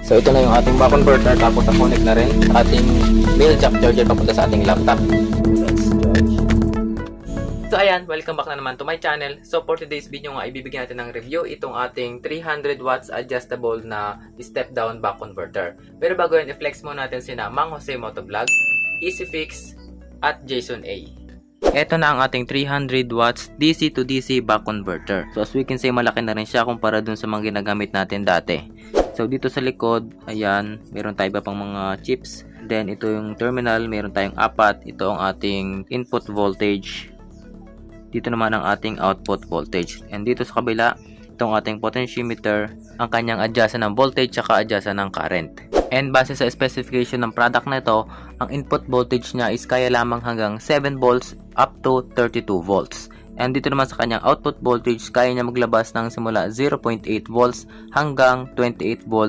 So ito na yung ating back converter, tapos na-connect na rin sa ating male jack charger papunta sa ating laptop. Let's charge. So ayan, welcome back na naman to my channel. So for today's video nga, ibibigyan natin ng review itong ating 300 watts adjustable na step down back converter. Pero bago yan, i-flex muna natin sina Mang Jose Motovlog, EasyFix, at Jason A. Ito na ang ating 300 watts DC to DC back converter. So as we can say, malaki na rin siya kumpara dun sa mga ginagamit natin dati. So dito sa likod, ayan, meron tayo pa pang mga chips. Then ito yung terminal, meron tayong apat. Ito ang ating input voltage. Dito naman ang ating output voltage. And dito sa kabila, itong ating potentiometer, ang kanyang adjustan ng voltage at adjustan ng current. And base sa specification ng product na ito, ang input voltage niya is kaya lamang hanggang 7 volts up to 32 volts. And dito naman sa kanyang output voltage, kaya niya maglabas ng simula 0.8 volts hanggang 28 volts.